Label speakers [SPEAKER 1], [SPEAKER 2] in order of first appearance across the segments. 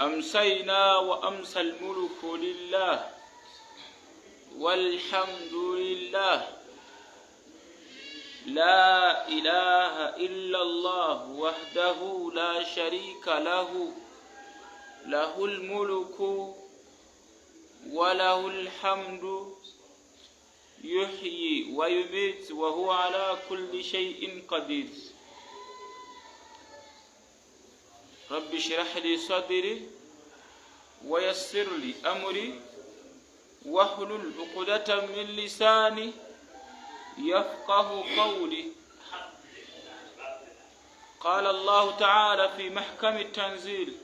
[SPEAKER 1] أمسينا وأمسى الملك لله والحمد لله لا إله إلا الله وحده لا شريك له له الملك وله الحمد يحيي ويميت وهو على كل شيء قدير رب اشرح لي صدري ويسر لي أمري واحلل عقدة من لساني يفقه قولي. قال الله تعالى في محكم التنزيل: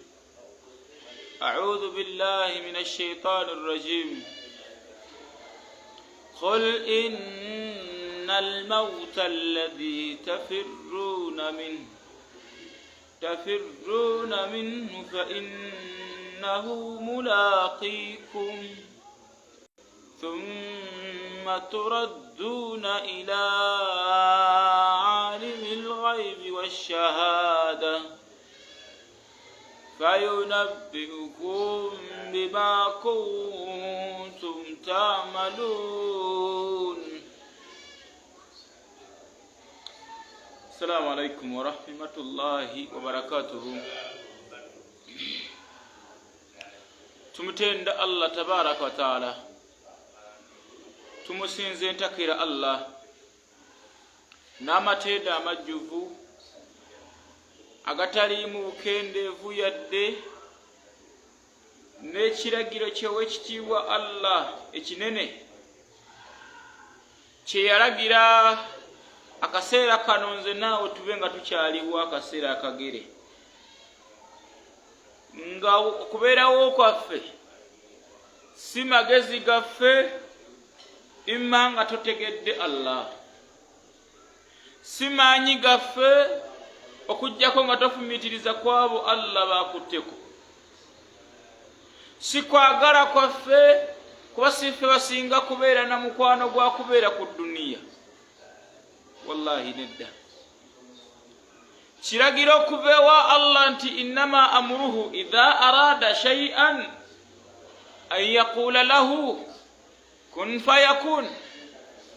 [SPEAKER 1] أعوذ بالله من الشيطان الرجيم. قل إن الموت الذي تفرون منه فإنه ملاقيكم ثم تردون إلى عالم الغيب والشهادة فينبئكم بما كنتم تعملون. السلام عليكم ورحمة الله وبركاته. tumutenda Allah tabaraka wa taala, tumusinze ntakira Allah n'amateeda amajjuvu agataliimu bukendeevu yadde n'ekiragiro ky'owekitiibwa Allah ekinene kye yalagira akaseera kano nze naawe tube nga tukyaliwo akaseera akagere, nga okubeerawo kwaffe si magezi gaffe imma nga totegedde Allah, si maanyi gaffe okujjako nga tofumiitiriza kwabo Allah baakutteko, si kwagala kwaffe kuba siffe basinga kubeera na mukwano gwa kubeera ku dduniya. Wallahi nedda. Kiragiro okuva ewa Allah nti innama amruhu idha arada shay'an an yaqula lahu kun fayakun.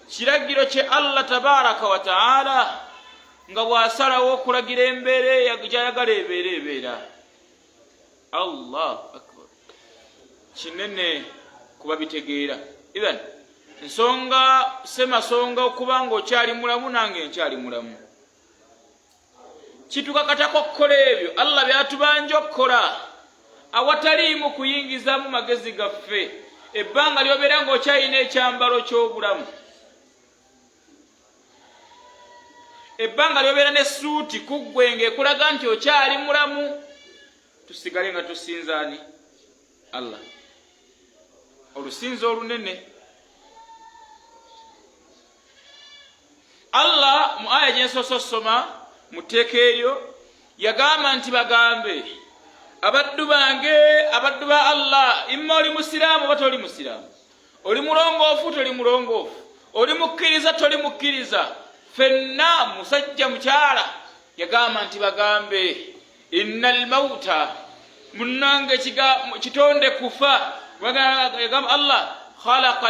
[SPEAKER 1] Kiragiro kye Allah tabaraka wa taala nga bw'asalawo okulagira embeera gy'ayagala ebeera. Allahu akbar. Kinene kuba bitegeera. Idhan nsonga semasonga okuba nga okyali mulamu nange nkyali mulamu. Kitukakatako okukola ebyo Allah byatubanja okukola awataliimu kuyingizamu magezi gaffe, ebbanga lyobeera ng'okyalina ekyambalo ky'obulamu, ebbanga lyobeera n'essuuti ku ggwe ng'ekulaga nti okyali mulamu, tusigale nga tusinzaani Allah olusinza olunene. Allah mu aya gyensoose osoma mu tteeka eryo yagamba nti bagambe abaddu bange, abaddu ba Allah, imma oli musiraamu oba toli musiraamu, oli mulongoofu toli mulongoofu, oli mukkiriza toli mukkiriza, ffenna musajja mukyala, yagamba nti bagambe innal mauta, munnange kitonde kufa. Yagamba Allah khalaqa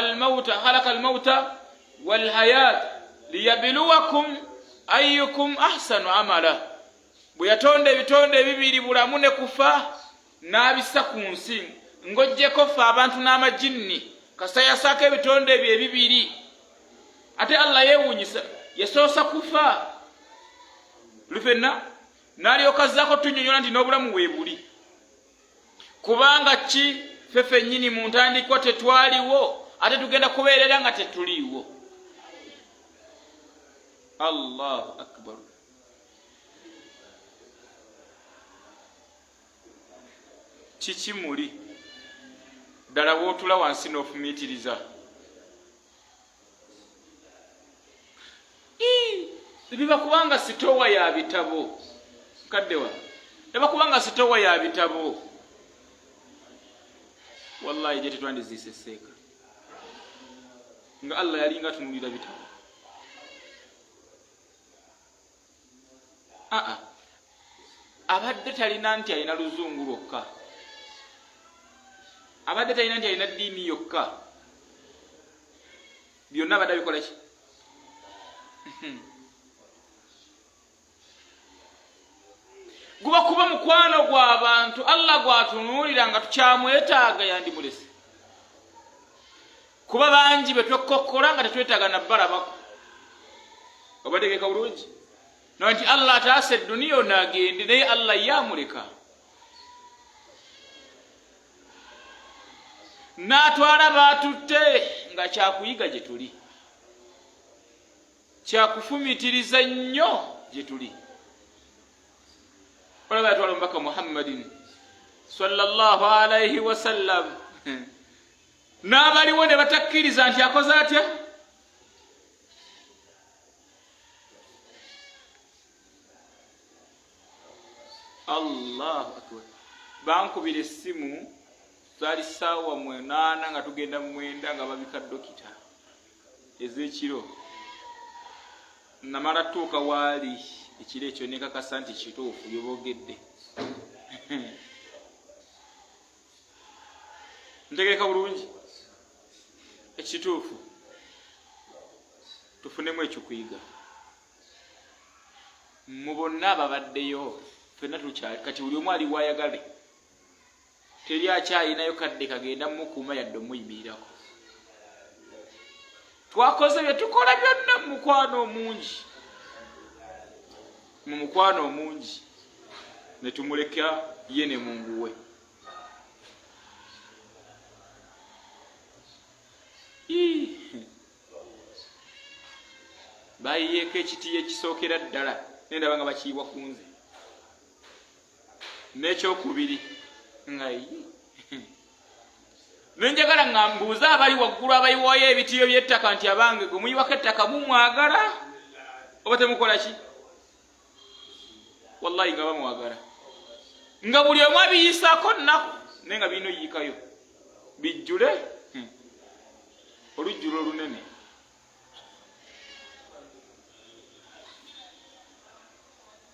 [SPEAKER 1] almauta wal hayat liyabluwakum ayyukum ahsanu amala. Bwe yatonda ebitonde ebibiri, bulamu ne kufa, n'abissa ku nsi ng'oggyeko ffe abantu n'amajinni, kasa yasaako ebitonde ebyo ebibiri. Ate Allah yeewuunyisa, yasoosa kufa lufenna n'alyoka azzaako tunnyonnyola nti n'obulamu weebuli. Kubanga ki ffe ffennyini mu ntandikwa tetwaliwo, ate tugenda kubeerera nga tetuliiwo. Allahu akbar. Kiki muli ddala wootula wansi n'ofumiitiriza? Biba kubanga sitowa ya bitabo kaddewa, biba kubanga sitowa ya bitabo. Wallahi je tetwandiziseseeka nga Allah yalinga tunulira bitabo. Abadde talina nti alina luzungu lwokka, abadde talina nti alina ddiini yokka byonna abadde abikola ki guba kuba mukwano gw'abantu Allah gwatunuulira nga tukyamwetaaga yandimulese kuba bangi betwekokkola nga tetwetaaga nabbalabako obategeeka bulungi no nti Allah ataasa edduniya ono agende naye Allah yamuleka n'atwala baatutte nga kyakuyiga gye tuli kyakufumitiriza nnyo gye tuli olaba yatwala omubaka Muhammadin sallallahu alaihi wasallam n'abaliwo ne batakkiriza nti akoze atya Allahu akbar bankubira essimu zaali ssaawa 8 nga tugenda mu 9 nga babika dokita ez'ekiro namala tuuka waali ekiro ekyo nekakasa nti kituufu byeboogedde ntegeeka bulungi ekituufu tufunemu ekyokuyiga mu bonna ababaddeyo fenna tukyali kati buli omu ali waayagale teri akyalinayo kadde kagenda mukuuma yadde omuyimirirako twakoze bye tukola byonna mu mukwano omungi ne tumuleka ye ne mungu we bayiyeeko ekitiya ekisookera ddala nendaba nga bakiyiwa ku nze n'ekyokubiri nga nenjagala nga mbuuza abali waggulu abayiwayo ebitiyo by'ettaka nti abange gwe muyiwako ettaka mumwagala oba temukola ki wallahi nga bamwagala nga buli omu abiyisaako nnaku naye nga birina oyiikayo bijjule olujjulo olunene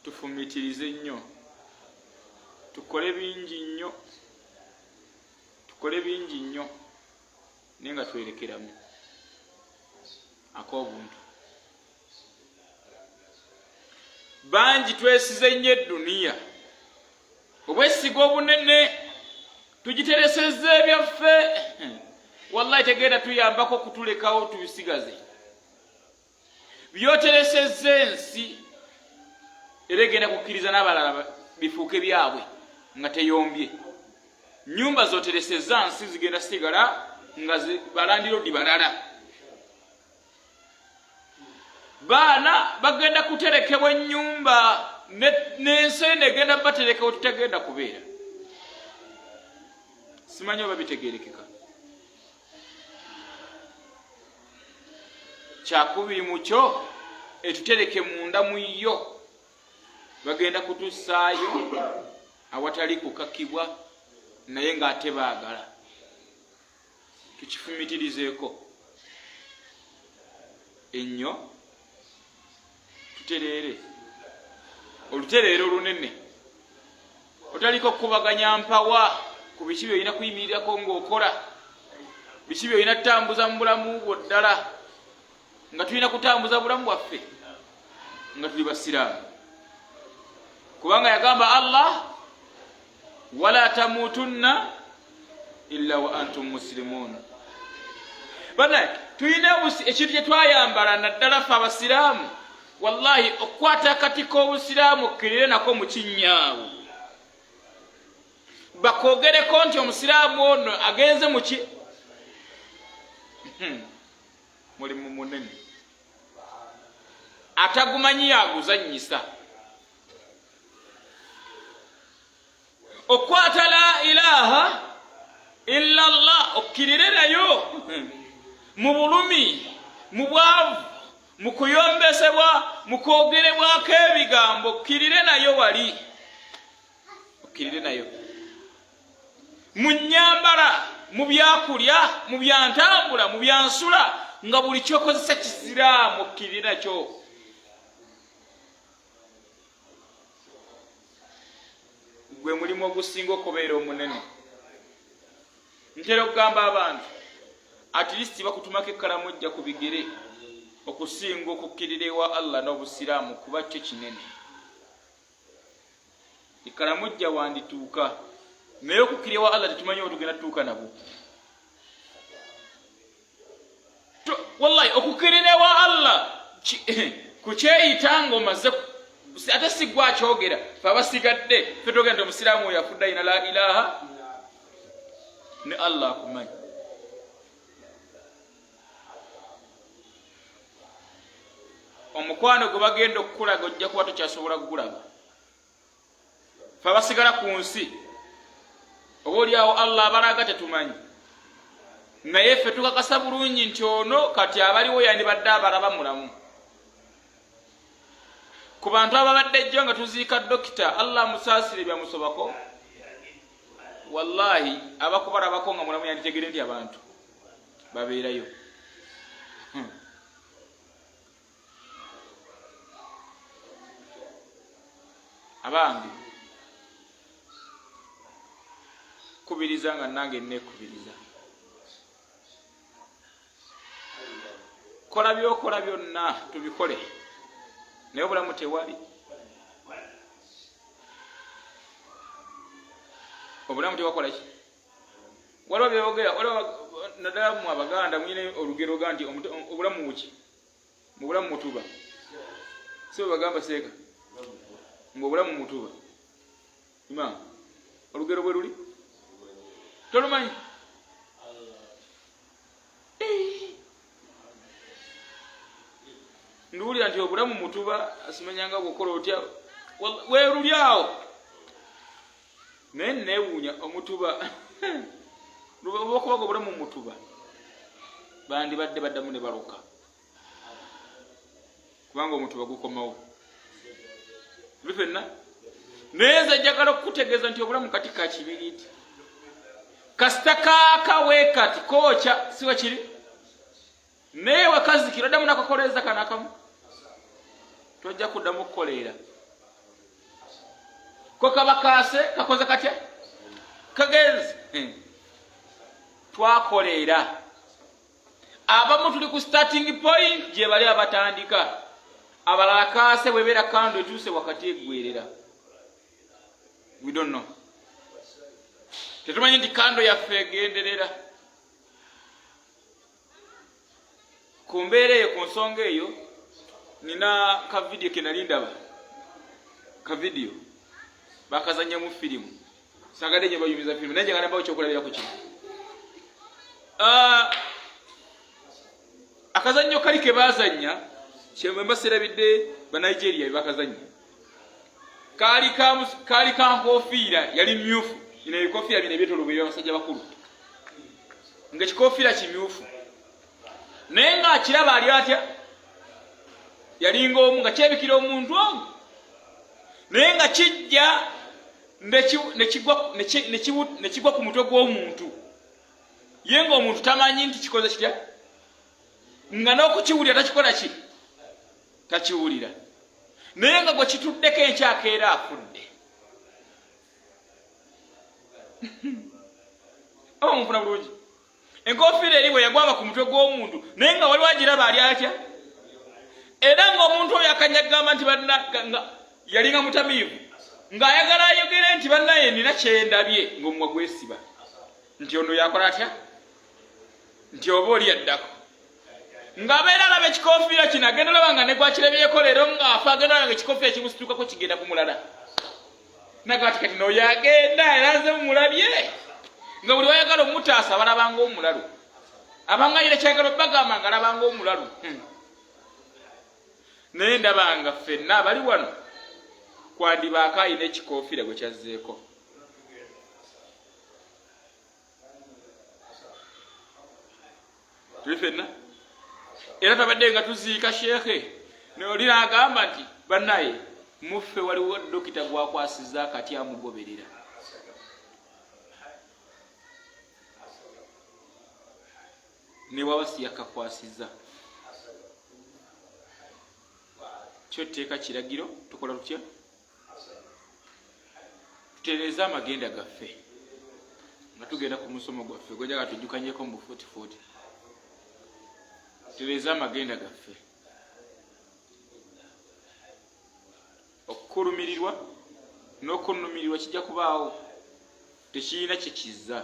[SPEAKER 1] tufumitirize nnyo tukole bingi nnyo naye nga twerekeramu ak'obuntu bangi twesize nnyo edduniya obwesiga obunene tugiteresezza ebyaffe wallahi tegenda tuyambako okutulekawo tubisigaze byoteresezza ensi era egenda kukkiriza n'abalala bifuuke byabwe nga teyombye nyumba zoteresezza nsi zigenda sigala nga balandiro di balala baana bagenda kuterekebwa ennyumba n'ensi negenda baterekewo tetagenda kubeera simanyi oba bitegeerekeka kyakubiri mu kyo etutereke munda mu yo bagenda kutussaayo awatali kukakibwa naye ng'ate baagala tukifumitirizeeko ennyo tutereere olutereero olunene otaliko kukubaganya mpawa ku biki byolina kuyimirirako ng'okola biki byolina kutambuza mu bulamu bwo ddala nga tulina kutambuza bulamu bwaffe nga tuli basiraamu kubanga yagamba Allah wala tamutunna illa wa antum muslimun bana tulina ekintu kye twayambala naddala ffe abasiraamu wallahi okukwata akati k'obusiraamu okkirire nako mu kinyaawo bakoogereko nti omusiraamu ono agenze mu ki mulimu munene atagumanyi yaguzannyisa okwata la ilaha illa Allah okkirire nayo mu bulumi mu bwavu mu kuyombesebwa mu kwogerebwako ebigambo okkirire nayo wali okkirire nayo mu nnyambala mu byakulya mu byantambula mu byansula nga buli kyokozesa kisiraamu okkirire nakyo gwe mulimu ogusinga okubeera omunene ntera okugamba abantu at least bakutumako ekkalamu ojja ku bigere okusinga okukkirira ewa Allah n'obusiraamu kuba kyo kinene. Ekkalamu ojja wandituuka naye okukkirira ewa Allah tetumanyi oba tugenda tutuuka nabo. Wallahi okukkirira ewa Allah kukyeyita ng'omaze ate si gwe akyogera fe abasigadde fe togera nti omusiraamu oyo afudde ayina la ilaha ne Allah akumanyi. Omukwano gwe bagenda okukulaga ojja kuba tokyasobola kugulaba. Fe abasigala ku nsi oba oliawo Allah abalaga tetumanyi, naye ffe tukakasa bulungi nti ono kati abaliwo yandibadde abalaba mulamu. Ku bantu ababadde ejjo nga tuziika dokita Allah musaasire byamusobako, wallahi abakubalabako nga mulamu yanditegere nti abantu babeerayo. Abange kubiriza nga nange nekubiriza, kola byokola byonna tubikole, naye obulamu tewali. Obulamu tewakola ki? Waliwo byogera, waliwo naddala mu Abaganda mwine olugero ga nti obulamu buki? Mu bulamu mutuba. Si bwe bagamba seeka ng'obulamu mutuba. Imam, olugero bwe luli? Tolumanyi? Nduwulira nti obulamu mutuba asimanyanga bw'okola otya weeruli awo. Naye neewuunya omutuba olw'okubaga obulamu mutuba bandibadde baddamu ne baloka, kubanga omutuba gukomawo. Bifenna naye nze njagala okukutegeeza nti obulamu kati ka kibiriiti kasita kaaka weekati kookya siwa kiri, naye wakazikira oddamu nakakoleeza kanakamu tojja kuddamu okukoleera ko kaba kaase kakoze katya kagenze. Twakoleera abamu tuli ku starting point gye bali abatandika, abalala kaase bwebeera kando etuuse wakati eggwerera. We don't know. Tetumanyi nti kando yaffe egenderera. Ku mbeera eyo, ku nsonga eyo, nina ka video ke nali ndaba, ka video bakazanya mu firimu, sagadde nyo bayumiza firimu, naye njagala mbawo kyokulabirako kino. Akazannyo kali ke baazanya kyemwe mbaserabidde ba Nigeria bebakazanya, kaali ka nkoofiira yali myufu. Bino ebikoofiira bino ebyetolobera abasajja bakulu, nga ekikoofiira kimyufu, naye ng'akiraba ali atya, yalinga omu nga kyebikira omuntu omu, naye nga kijja nekigwa ku mutwe gw'omuntu, ye ng'omuntu tamanyi nti kikoze kitya, nga n'okukiwulira takikola ki, takiwulira, naye nga gwe kituddeko enkyakeera afudde. Aba mufuna bulungi, enkoofiira eri bwe yagwanga ku mutwe gw'omuntu, naye nga waliwo agiraba ali atya, era ng'omuntu oyo akanyagamba nti yalinga mutamiivu, ng'ayagala ayogere nti bannaye nina kyendabye, ng'omumwa gwesiba nti ono yakola atya, nti oba oli yaddako, ng'abeera alaba ekikoofiira kino agenda olaba nga ne gwakirabyeko leero ng'afa, agenda olaba nga ekikoofiira kimusituukako kigenda ku mulala, nagati kati n'oyo agenda era nze mumulabye, nga buli wayagala omutaasa balabanga omulalu, abangayira kyagala bagamba nga alabanga omulalu. Naye ndabanga ffenna abali wano kwandibaako ayina ekikoofiira gwe kyazzeeko. Tuli ffenna era tabadde nga tuziika sheekhe neolira agamba nti bannaye muffe waliwo dokita gwakwasizza akati amugoberera. Ne waba si yakakwasizza, kyo tteeka kiragiro tukola tutya, tutereeza amagenda gaffe nga tugenda ku musomo gwaffe gwenjaga tujjukanyeko mu 40 tereza amagenda gaffe okukulumirirwa n'okunumirirwa kijja kubaawo tekirina kyekiza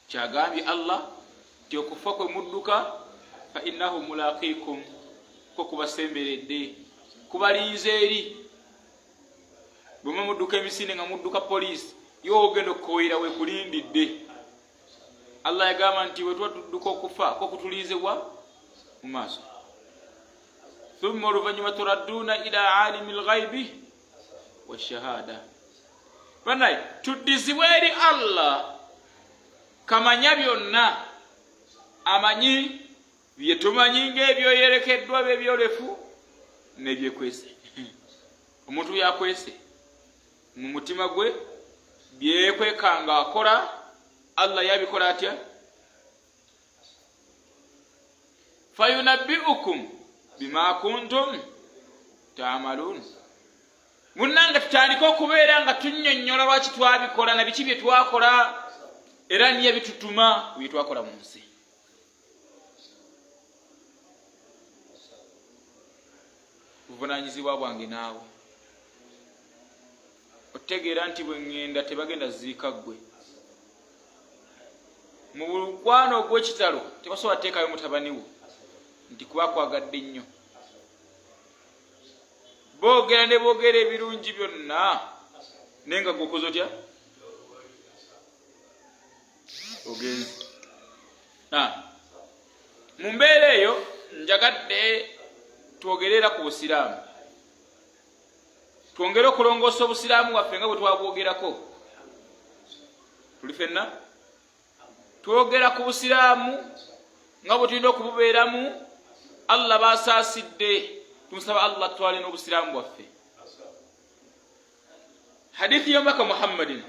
[SPEAKER 1] kyagambye Allah nti okufa kwe mudduka fa innahu mulaqikum ko kubasemberedde kubalinze eri bwe mudduka emisinde nga mudduka poliisi yo ogenda okukoyera we kulindidde Allah yagamba nti we tuba tudduka okufa ko kutulinzebwa mu maaso thumma oluvannyuma turadduna ila alimi lghaibi washahada banaye tuddizibwa eri Allah kamanya byonna amanyi byetumanyi ng'ebyoyerekeddwa byebyolefu nebyekwese omuntu yakwese mu mutima gwe byekwekanga akola Allah yabikola atya fayunabbiukum bima kuntum ta'malun munnanga tutandika okubeera nga tunnyonnyola lwaki twabikola na biki bye twakola era niye bitutuma bye twakola mu nsi buvunaanyizibwa bwange naawe otegeera nti bwe ŋŋenda tebagenda ziika ggwe mu bukwano ogw'ekitalo tebasobola teekayo mutabani wo nti kuba kwagadde nnyo boogera ne boogera ebirungi byonna naye nga gwokoze otya ogenzi mu mbeera eyo njagadde twogerera ku busiraamu twongere okulongoosa obusiraamu waffe nga bwe twabwogerako tuli fenna twogera ku busiraamu nga bwe tulina okububeeramu Allah baasaasidde tumusaba Allah twale n'obusiraamu bwaffe hadithi y'omubaka Muhammadin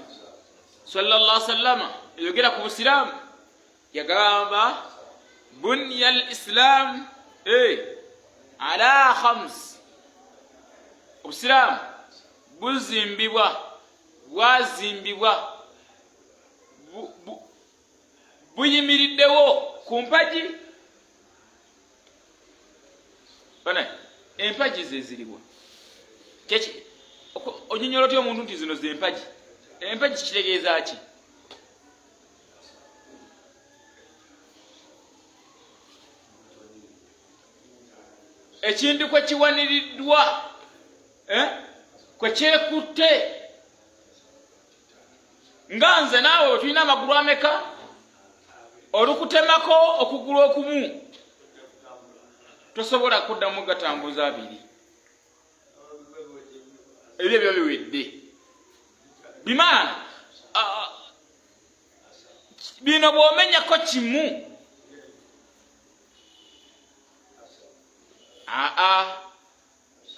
[SPEAKER 1] sallallahu alaihi wasallam eyogera ku busiraamu yagamba bunya al-islam ala khams obusiraamu bwazimbibwa buyimiriddewo ku mpagi empagi zeziriwa onyonyola otya omuntu nti zino zempagi empagi kitegeeza ki ekintu kwe kiwaniriddwa kwe kyekutte nga nze naawe we tulina amagulu ameka olukutemako okugulu okumu tosobola kuddamu gatambuza abiri ebyo byo biwedde bimaana bino bw'omenyako kimu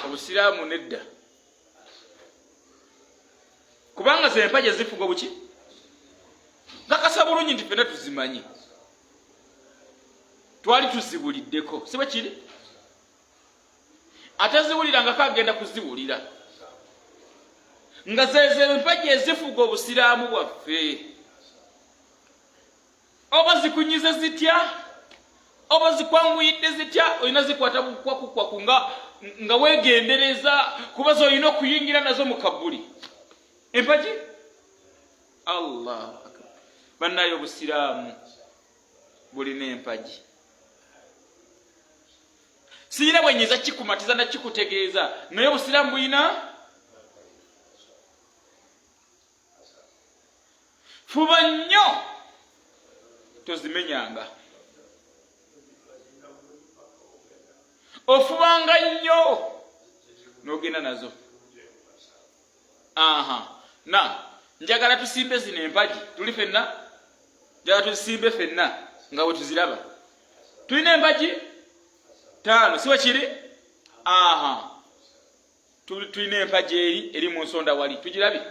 [SPEAKER 1] obusiraamu nedda kubanga zempagi ezifugwa buki nakasa bulungi nti fena tuzimanyi twali tuzibuliddeko siba kiri ataziwulirangako agenda kuziwulira nga zezo empagi ezifugwa obusiraamu bwaffe oba zikunyize zitya oba zikwanguyidde zitya olina zikwata bukwakukwaku nga weegendereza kuba zolina okuyingira nazo mu kabbuli empagi Allah bannayo obusiraamu bulina empagi siyina bwenyiza kikumatiza na kikutegeeza naye obusiraamu bulina fuba nnyo tozimenyanga ofubanga nnyo n'ogenda nazo njagala tusimbe zino empagi tuli fenna njagala tuzisimbe fenna nga bwe tuziraba tulina empagi 5 siwe kiri tulina empagi eri mu nsonda wali tugirabye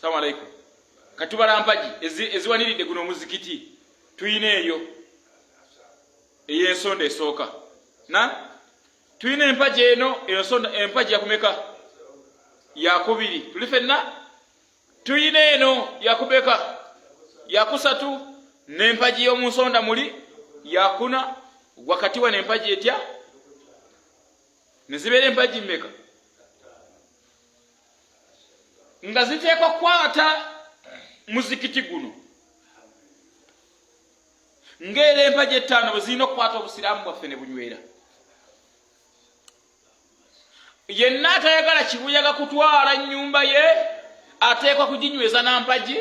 [SPEAKER 1] salamu alaikum katubala mpagi eziwaniridde guno omuzikiti tulina eyo ey'ensonda esooka tulina empagi eno empagi yakumeka yakubiri tuli fenna tulina eno yakubeka yakusatu n'empagi y'omu nsonda muli yakuna wakati wa n'empagi etya nezibeera empagi mmeka nga ziteekwa kukwata muzikiti guno ng'era empagi ettaano bwe zirina okukwata obusiraamu bwaffe ne bunywera. Yenna atayagala kibuyaga kutwala nnyumba ye ateekwa kuginyweza nampagi.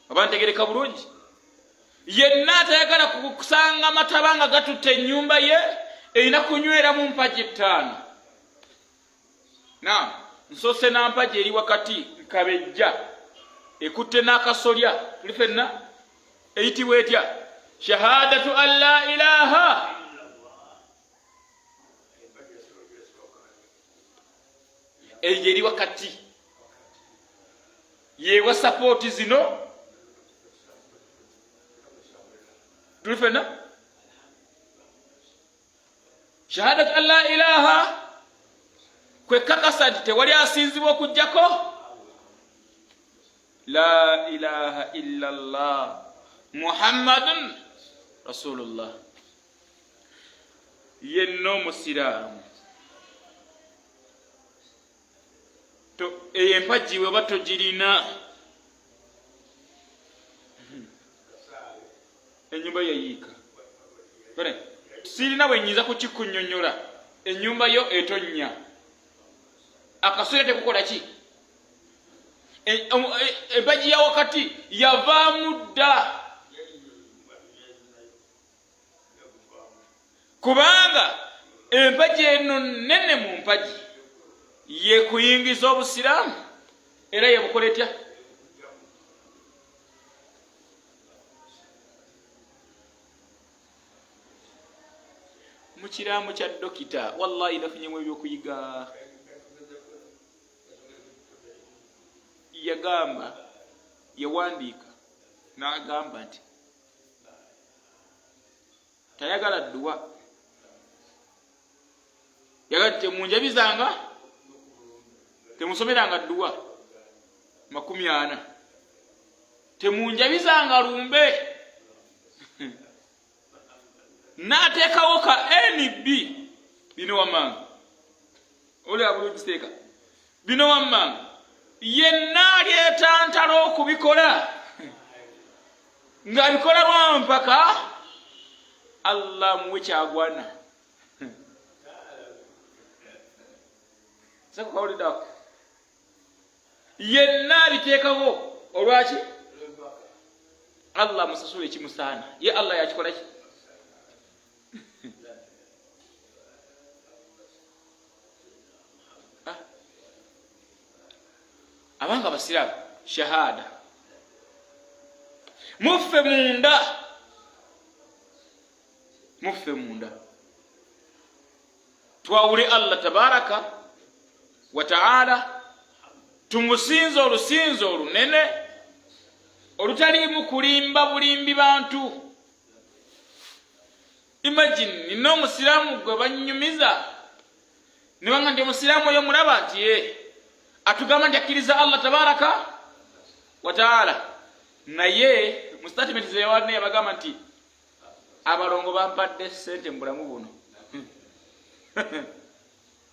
[SPEAKER 1] Oba ntegereka bulungi? Yenna atayagala kusanga mataba nga gatutte ennyumba ye erina kunywera mu mpagi ettaano. Nsoose nampagi eri wakati nkabejja ekutte n'akasolya tuli fenna eyitibwa etya shahadatu an la ilaha eyo eri wakati yewa sapooti zino tuli fenna shahadatu an la ilaha kwekakasa nti tewali asinzibwa okujjako la ilaha illa Allah muhammadun rasulullah. Yenno musiraamu eyo empagi weba togirina ennyumba yayiika sirina bwe nnyinza kukikunnyonnyola ennyumba yo etonnya akasolya tekukola ki empagi ya wakati yavaamu dda kubanga empagi eno nene mu mpagi yekuyingiza obusiraamu era yebukola etya mu kiraamu kya dokita wallahi nafunyemu ebyokuyiga. Yagamba yawandiika n'agamba nti tayagala dduwa yagala temunjabizanga temusomeranga dduwa 40 temunjabizanga lumbe n'ateekawo ka NB bino wammanga oli abulugiteeka bino wammanga yenna alyetantala okubikola ng'abikola lwampaka Allah muwe kyagwana. Sakawulidako yenna abiteekawo olwaki Allah musasule ekimusaana ye Allah yakikola ki abanga basiraamu shahada muffe munda twawule Allah tabaraka wa taala tumusinze olusinze olunene olutaliimu kulimba bulimbi bantu. Imagine nino omusiraamu gwe banyumiza nibanga ndi omusiraamu oyo mulaba nti atugamba nti akkiriza Allah tabaraka wa taala naye mu statement ze yawadde yabagamba nti abalongo bampadde ssente mu bulamu buno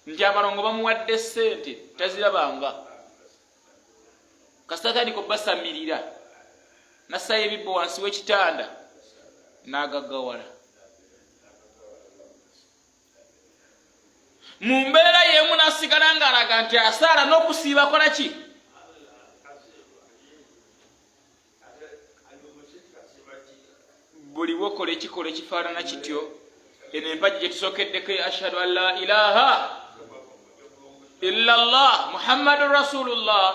[SPEAKER 1] nti abalongo bamuwadde ssente tazirabanga kasatandika basamirira nassayo ebibbo wansi w'ekitanda n'agaggawala mu mbeera y'emu n'asigala ng'alaga nti asaala n'okusiiba akola ki buli wokola ekikola ekifaanana kityo eno empagi gye tusookeddeko ashhadu an la ilaha illa Allah muhammadun rasulullah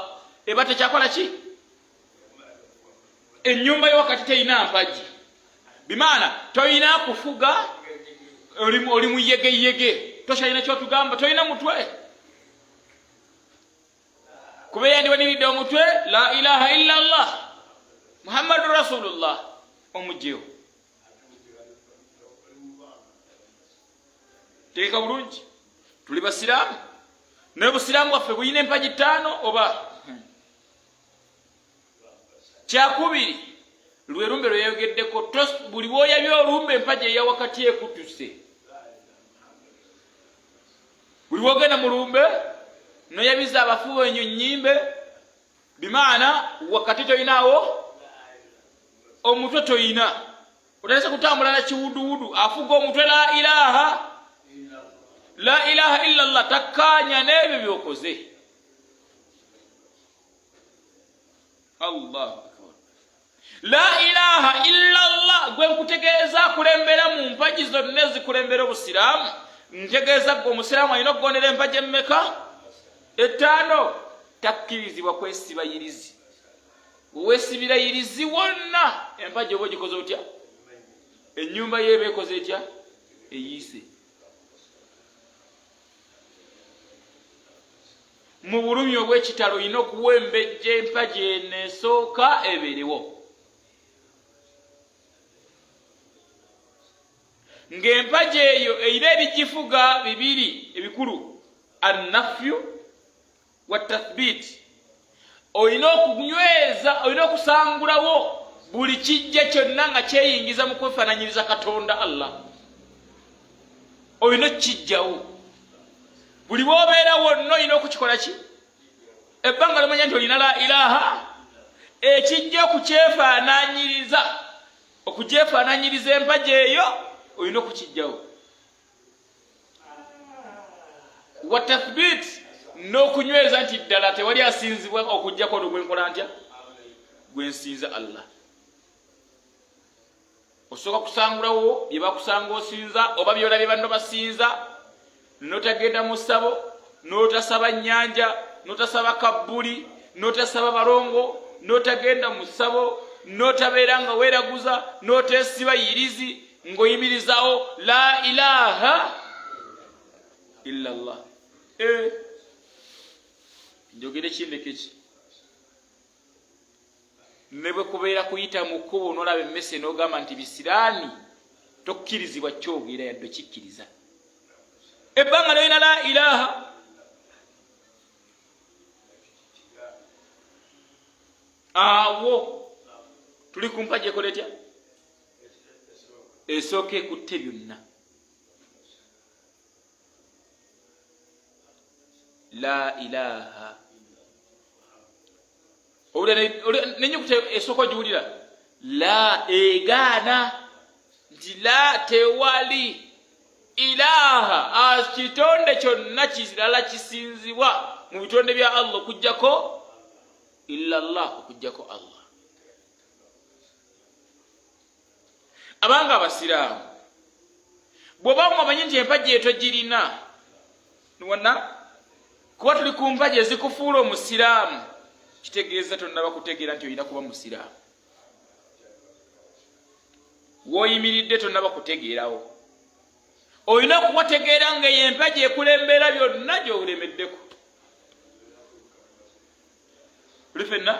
[SPEAKER 1] eba tekyakola ki ennyumba y'owakati teyina mpagi bimaana toyina kufuga oli muyegeyege tokyalina kyotugamba toyina mutwe kubeera ndiwaniridde omutwe la ilaha illa Allah muhammadun rasulullah omugyewo teeka bulungi tuli basiraamu naye obusiraamu bwaffe buyina empagi 5 oba kyakubiri lwe lumbe lwe yayogeddeko buli lwoyabye olumbe empagi eya wakati ekutuse buli lwogenda mu lumbe noyabiza abafu enyo nnyimbe bimaana wakati toyinaawo omutwe toyina otalese kutambula na kiwuduwudu afuga omutwe la ilaha illa Allah takkaanya n'ebyo byokoze Allah la ilaha illa Allah gwe nkutegeeza kulembera mu mpagi zonna ezikulembera obusiraamu ntegeeza gwe omusiraamu alina okugondera empagi emmeka 5 takkirizibwa kwesiba yirizi weesibira yirizi wonna empagi oba ogikoze otya ennyumba yeeba ekoze etya eyiise mu bulumi obw'ekitalo olina okuwembejja empagi eno esooka ebeerewo ng'empagi eyo erina ebigifuga bibiri ebikulu annafyu wa tathbit olina okunyweza olina okusangulawo buli kijja kyonna nga kyeyingiza mu kwefaananyiriza Katonda Allah olina okukijjawo buli bw'obeera wonna olina okukikola ki ebbanga lomanya nti olina la ilaha ekijja okugyefaananyiriza empagi eyo olina okukijjawo wa tathbit n'okunyweza nti ddala tewali asinzibwa okujjako olwo gwenkola ntya gwensinza Allah osooka kusangulawo bye bakusanga osinza oba byolabye banno basinza n'otagenda mu ssabo n'otasaba nnyanja n'otasaba kabbuli n'otasaba balongo n'otagenda mu ssabo n'otabeera nga weeraguza n'oteesiba yirizi ng'oyimirizaawo la ilaha illa Allah njogere kindeke ki ne bwe kubeera kuyita mu kkubo n'olaba emmese n'ogamba nti bisiraani tokkirizibwa kyogera yadde kikkiriza ebbanga lyoyina la ilaha awo tuli ku mpagi ekola etya esooka ekutte byonna la ilaha nenyukuta esooka ogiwulira la egaana nti la tewali ilaha kitonde kyonna kirala kisinzibwa mu bitonde bya Allah okujjako illa Allah okujjako Allah abanga abasiraamu bw'oba omanyi nti empagi eyo togirina wonna kuba tuli ku mpagi ezikufuula omusiraamu kitegeeza tonnaba kutegeera nti olina kuba musiraamu w'oyimiridde tonnaba kutegeerawo olina okuwategeera nga empagi ekulembera byonna gy'olemeddeko tuli fenna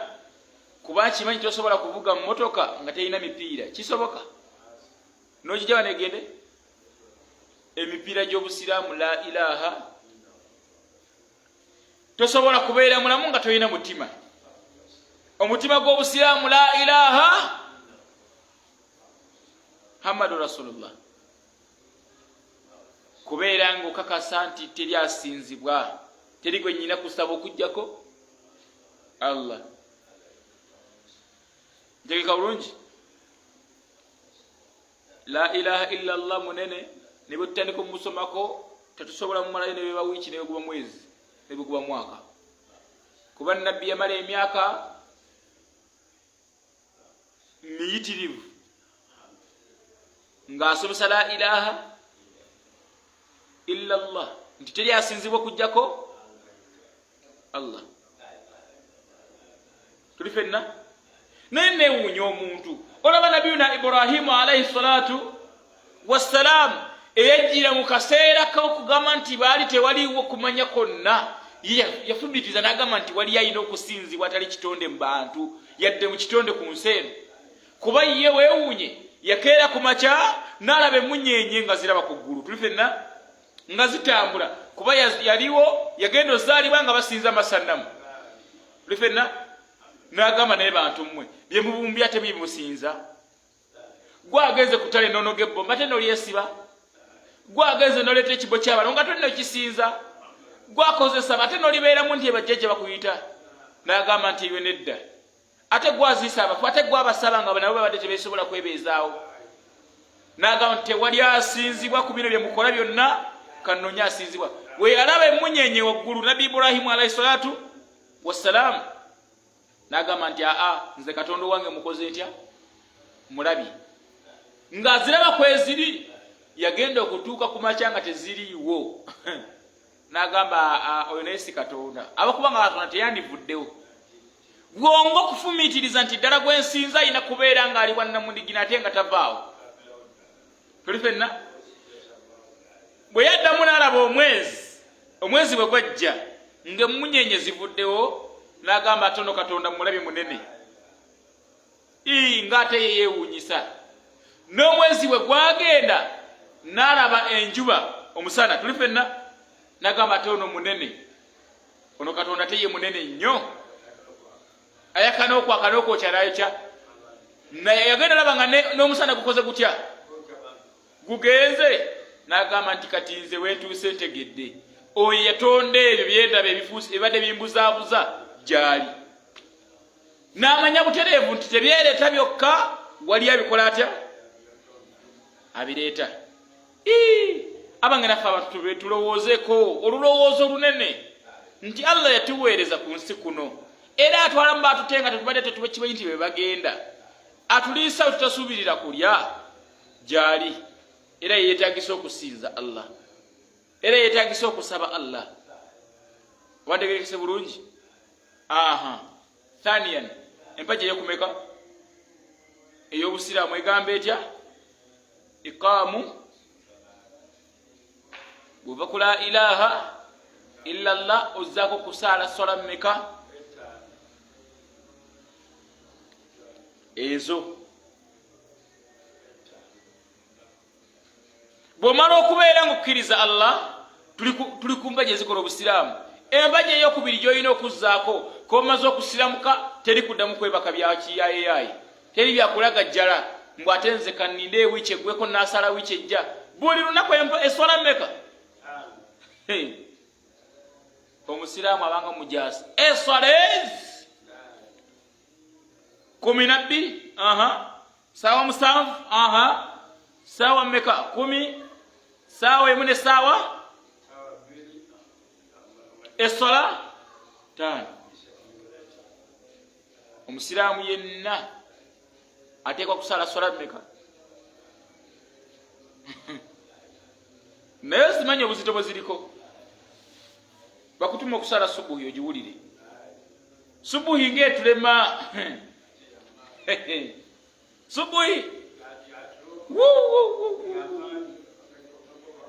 [SPEAKER 1] kuba kimanyi tosobola kuvuga mmotoka nga terina mipiira kisoboka n'ogijja wano egende emipiira gy'obusiraamu la ilaha tosobola kubeera mulamu nga tolina mutima omutima gw'obusiraamu la ilaha Muhammadu Rasulullah kubeera ng'okakasa nti teri asinzibwa teri gwe nnyina kusaba okujjako Allah njagika bulungi la ilaha illa Allah munene ne bwe tutandika omusomako tetusobola mumalayo ne beba wiiki ne beguba mwezi ne beguba mwaka kuba nabbi yamala emyaka miyitirivu ng'asomesa la ilaha illa Allah nti teri asinzibwa okujjako Allah tuli fenna naye neewuunya omuntu olaba nabiyuna Ibrahimu alayhi salatu wassalamu eyajjira mu kaseera k'okugamba nti baali tewaliwo kumanya konna yafubitiza n'agamba nti wali alina okusinzibwa atali kitonde mu bantu yadde mu kitonde ku nsi eno kuba ye weewuunye yakeera ku makya n'alaba emunyeenye nga ziraba ku ggulu tuli fenna nga zitambula kuba yaliwo yagenda ozaalibwa nga basinza amasanamu tuli fenna n'agamba naye bantu mmwe bye mubumbya tebimusinza. Gwageze kutale nonoga ebbomba ate n'olyesiba. Gwageze n'oleeta ekibo ky'abantu nga tolina okisinza. Gwakozesa ate n'olibeeramu nti ebajjajja bakuyita. N'agamba nti eyo nedda. Ate gwaziisa abafu ate gwabasaba nga nabo babadde tebeesobola kwebeezaawo. N'agamba nti tewali asinzibwa ku bino bye mukola byonna kannonya asinzibwa. We yalaba emmunyenye waggulu Nabbi Ibrahimu alayhi salaatu wassalaamu. N'agamba nti nze Katonda wange mukoze ntya? Mulabi. Ng'aziraba kweziri yagenda okutuuka ku makya nga teziriiwo. N'agamba oyo naye si Katonda. Abakuba nga Katonda teyandivuddewo. Bwongo okufumiitiriza nti ddala gwensinza alina kubeera ng'ali wannamundigina ate nga tavaawo. Tuli fenna? Bwe yaddamu n'alaba omwezi bwe gwajja ng'emmunyenye zivuddewo n'agamba atono Katonda mulabi munene. Ng'ate ye yeewuunyisa. N'omwezi bwe gwagenda n'alaba enjuba omusana. Tuli fenna? N'agamba ate ono munene. Ono Katonda te ye munene nnyo. Ayakana okwakana okwokya n'ayokya. Naye yagenda alaba nga n'omusana gukoze gutya. Gugenze. N'agamba nti kati nze wentuuse ntegedde. Oyo yatonda ebyo byendaba ebibadde bimbuzaabuza gy'ali. N'amanya butereevu nti tebyereeta byokka wali abikola atya? Abireeta. Abange naffe abantu tulowoozeeko olulowoozo olunene nti Allah yatuweereza ku nsi kuno era atwala mu baatutenga tetubadde tetubakimanyi nti be bagenda. Atuliisa tutasuubirira kulya gy'ali. Era yeetagisa okusinza Allah. Era yeetagisa okusaba Allah. Wandegerekese bulungi? Thaniyan, empagi eyokumeka ey'obusiraamu egamba etya? Iqaamu bw'ova ku la ilaha illa Allah ozzaako kusaala sola mmeka? Ezo. Bw'omala okubeera ng'okkiriza Allah, tuli ku mpagi ezikola obusiraamu. Empagi ey'okubiri gy'olina okuzzaako k'omaze okusiramuka teri kuddamu kwebaka bya kiyaayeeyaaye. Teri byakulagajjala mbw ate nze kanninde ewiiki eggweko n'asala wiiki ejja. Buli lunaku eswala mmeka? Omusiraamu abanga mujaasi. Eswala ezi 12, saawa 7, saawa mmeka? 10, saawa 1 ne saawa eswala 5. Omusiraamu yenna ateekwa kusala swala mmeka? Naye simanyi obuzito bwe ziriko. Bakutuma okusala subuhi ogiwulire. Subuhi ng'etulema. Subuhi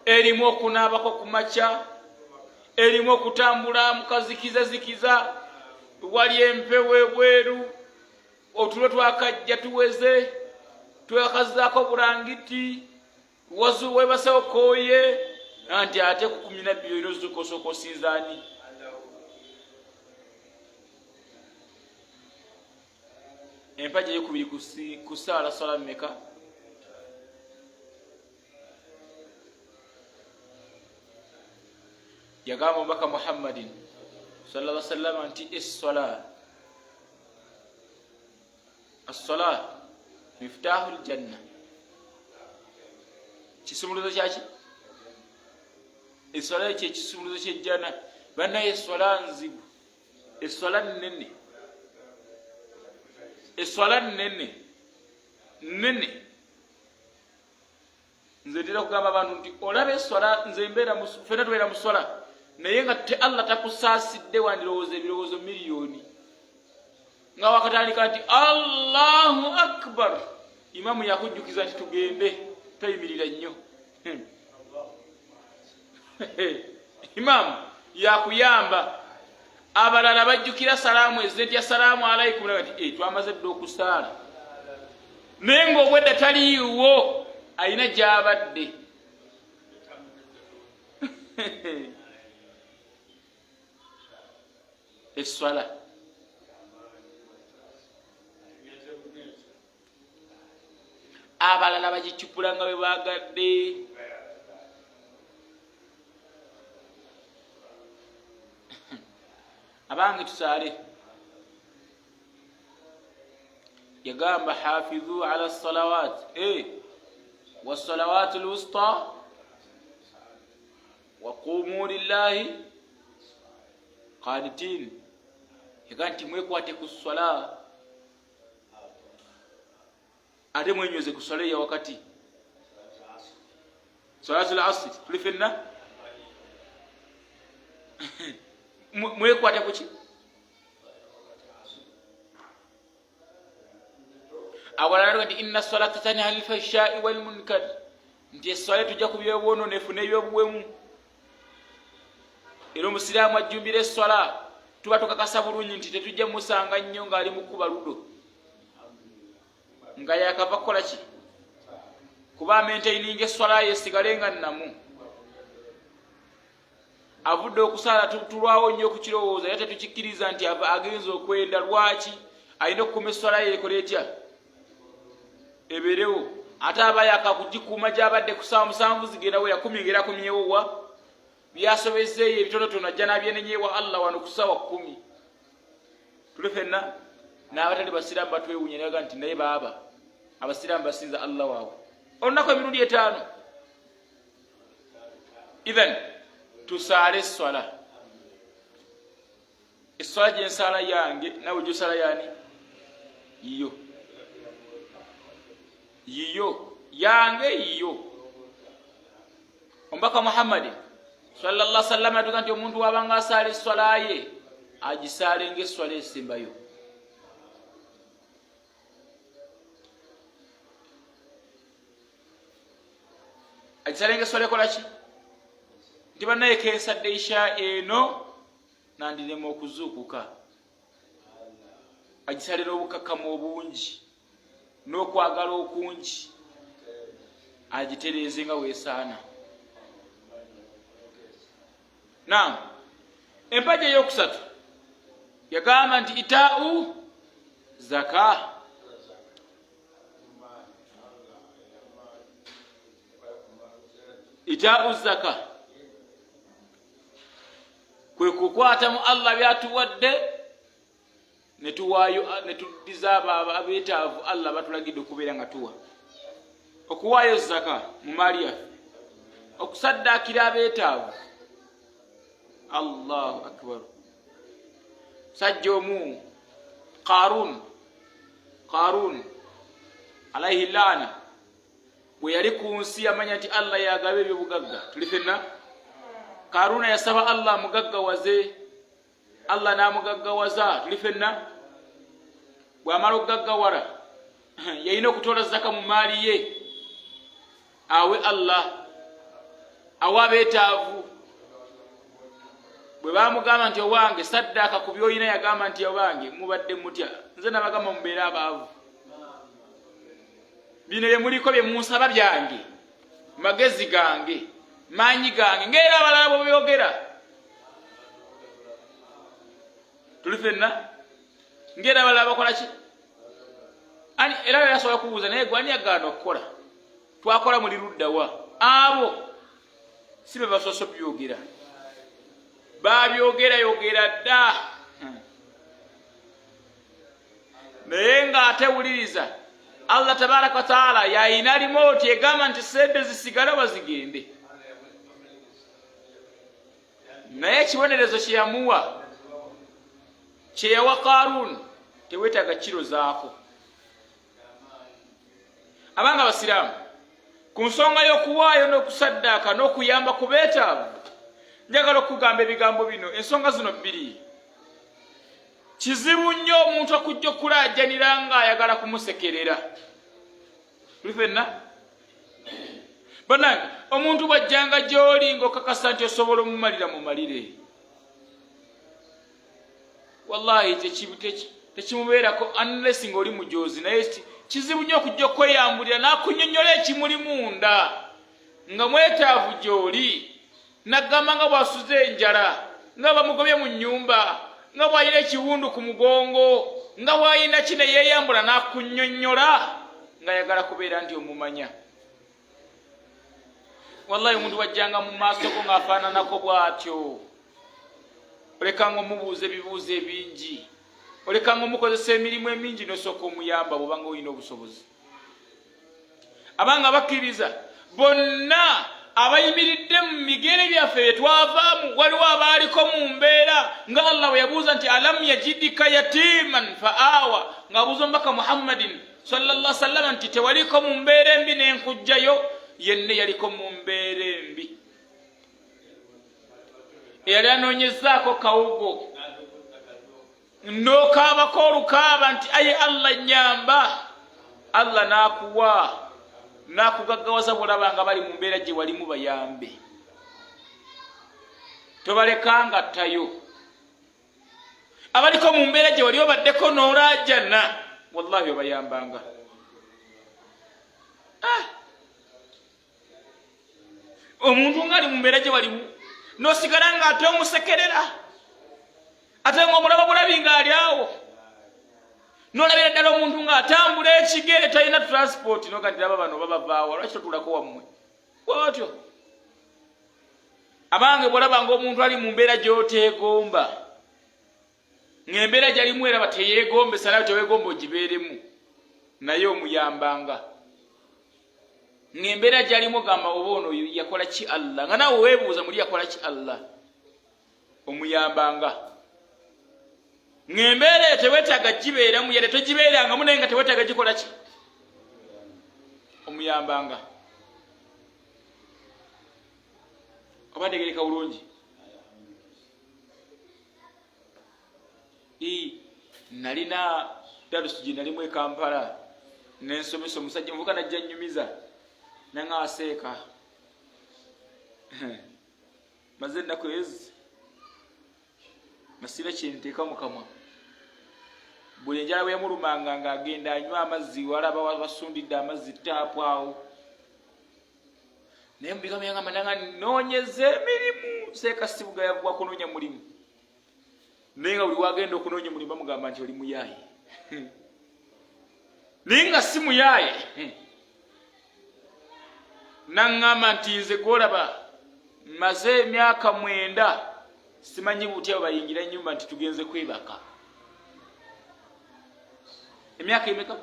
[SPEAKER 1] erimu okunaabako ku makya, erimu okutambula mukazikizazikiza, wali empewo ebweru, otulo twakajja tuweze, twakazaako bulangiti, webase okooye, anti ate ku 12 olina ozuuka osooka osinzaani. Empagi ey'okubiri kusaala sala mmeka? Yagamba omubaka Muhammadin sallallahu alaihi wasallam nti as-salah miftahul janna. Kisumuluzo kyaki? Eswala kye kisumuluzo ky'ejjana. Bannaye eswala nzibu, eswala nnene, eswala nnene. Nze ntera kugamba abantu nti olaba eswala, nze ffenna tubeera mu swala naye nga Allah takusaasidde wandirowooza ebirowoozo miliyoni. Nga wakatandika nti Allahu Akbar, imamu yakujjukiza nti tugende, toyimirira nnyo. Imamu yakuyamba. Abalala bajjukira salaamu ezze nti assalaamu alaikum nti twamaze dda okusaala. Naye ng'obwedda taliiwo, alina gy'abadde. Eswala abalala bagicupula nga bwe bagadde. Abange tusaale. Yagamba hafidhu ala salawat wassalawat alwusta wa qumu lillahi qanitin. Yagamba nti mwekwate ku swala ate mwenyweze ku swala ya wakati. Salatul asr tuli fenna mwekwate ku ki? Awalala nti inna salata tanha anil fahsha'i wal munkar, nti eswala tujja ku byobwononefu n'ebyobuwemu. Era omusiraamu ajjumbira eswala tuba tukakasa bulungi nti tetujja musanga nnyo ng'ali mu kuba ludo nga yakava kukola ki? Kuba maintaininga eswala ye esigale nga nnamu. Avudde okusaala tulwawo nnyo okukirowooza era tetukikkiriza nti agenza okwenda. Lwaki? alina okukuma eswala ye ekola etya? Ebeerewo. Ate aba yakakugikuuma gy'abadde ku ssaawa musanvu zigerawo yakumingera akumyewo wa byasobezeeyo ebitonotono ajja n'abyenenyeewa Allah wano ku ssaawa 10. Tuli fenna n'abatali basiraamu batwewuunya naga nti naye baaba abasiraamu basinza Allah waabwe olunaku emirundi 5. Idhan tusaale eswala. Eswala gyensala yange nawe gyosala yani? Yiyo yange yiyo. Omubaka Muhammad sallallahu alaihi wasallam atuga nti omuntu wabanga asaala eswala ye agisaale ng'eswala esembayo. Agisaale ng'eswala ekola ki? Nti bannaye kensadde isha eno nandirema okuzuukuka. Agisaale n'obukkakkamu obungi n'okwagala okungi agitereeze nga weesaana. Naam, empaja ey'okusatu yagamba nti itaa'u zaka. Itaa'u zaka kwe kukwata mu Allah byatuwadde ne tuwaayo ne tuddiza abo abeetaavu Allah batulagidde okubeera nga tuwa. Okuwaayo zaka mu maali yaffe, okusaddaakira abeetaavu. Allahu akbar. Sajja omu Qarun alayhi laana bwe yali ku nsi yamanya nti Allah yagaba ebyobugagga. Tuli fenna Qaruna yasaba Allah amugaggawaze, Allah n'amugaggawaza. Tuli fenna bw'amala okugaggawala yalina okutoola zaka mu maali ye awe Allah awe abeetaavu. Bwe baamugamba nti owange saddaaka ku by'olina yagamba nti owange mubadde mutya? Nze nabagamba mubeere abaavu. Bino bye muliko bye munsaba byange, magezi gange, maanyi gange, ng'era abalala bwe byogera. Tuli fenna ng'era abalala bakola ki? Era yasobola kubuuza naye gwani yagaana okukola? Twakola muli ludda wa? Abo si be basoso byogera, babyogera dda. Naye ng'atewuliriza Allah tabaraka wa taala yayina limoti egamba nti sente zisigala bazigende. Naye ekibonerezo kye yamuwa kye yawa Qarun teweetaaga kiro zaako. Abanga abasiraamu ku nsonga y'okuwaayo n'okusaddaaka n'okuyamba ku beetaavu, njagala okugamba ebigambo bino. Ensonga zino 2. Kizibu nnyo omuntu okujja okulaajanira ng'ayagala kumusekerera. Tuli fenna bannange, omuntu bw'ajjanga gy'oli ng'okakasa nti osobola omumalira mumalire. Wallahi tekimubeerako unless ng'oli mujozi. Naye kizibu nnyo okujja okweyambulira n'akunnyonnyola ekimuli munda nga mwetaavu gy'oli, n'agamba nga bw'asuze enjala, nga bamugobye mu nnyumba, nga bw'alina ekiwundu ku mugongo, nga bw'alina kino yeeyambula n'akunnyonnyola nga yagala kubeera nti omumanya. Wallahi omuntu wajjanga mu maaso go ng'afaananako bw'atyo, olekanga omubuuza ebibuuzo ebingi, olekanga omukozesa emirimu emingi n'osooka omuyamba bw'obanga olina obusobozi. Abanga bakkiriza bonna abayimiridde mu bigere byaffe bye twavaamu, waliwo abaaliko mu mbeera nga Allah bwe yabuuza nti alam yajidika yatiman fa awa, ng'abuuza omubaka Muhammadin sallallahu alaihi wasallam nti tewaliko mu mbeera embi n'enkujjayo, yenne yaliko mu mbeera embi. Eyali anoonyezaako kawugo n'okaabako olukaaba nti aye Allah nyamba, Allah n'akuwa n'akugaggawaza bw'olaba nga bali mu mbeera gye walimu bayambe. Tobalekanga ttayo. Abaliko mu mbeera gye wali obaddeko n'olaajana, wallahi obayambanga. Omuntu ng'ali mu mbeera gye walimu n'osigala ng'ate omusekerera, ate ng'omulaba bulabi ng'ali awo, n'olabira ddala omuntu ng'atambula ekigere talina transport, n'ogati laba bano babavaawo, lwaki totulako wammwe bw'otyo. Abange bw'olaba ng'omuntu ali mu mbeera gy'oteegomba, ng'embeera gy'alimu eraba teyeegombesa, nawe teweegomba ogibeeremu, naye omuyambanga. Ng'embeera gy'alimu ogamba oba ono yakola ki Allah, nga naawe weebuuza muli yakola ki Allah, omuyambanga. Ng'embeera eyo teweetaaga gibeeramu, yadde togibeerangamu naye nga teweetaaga gikola ki, omuyambanga. Oba ntegereka bulungi? Nalina darusu gye nalimu e Kampala, n'ensomesa omusajja muvuka najja nnyumiza nanga aseeka. Maze ennaku ezi nasira kyenteeka mu kamwa, buli enjala bwe yamulumanga ng'agenda anywa amazzi, walaba basundidde amazzi taapu awo. Naye mubigambo yangamba nanga noonyeza emirimu, seeka sibuga yavuga kunoonya mulimu. Naye nga buli wagenda okunoonya omulimu bamugamba nti oli muyaaye. Naye nga si muyaaye. Naŋŋamba nti nze gw'olaba maze emyaka 9 simanyi butya bayingira ennyumba nti tugenze kwebaka. Emyaka emeka?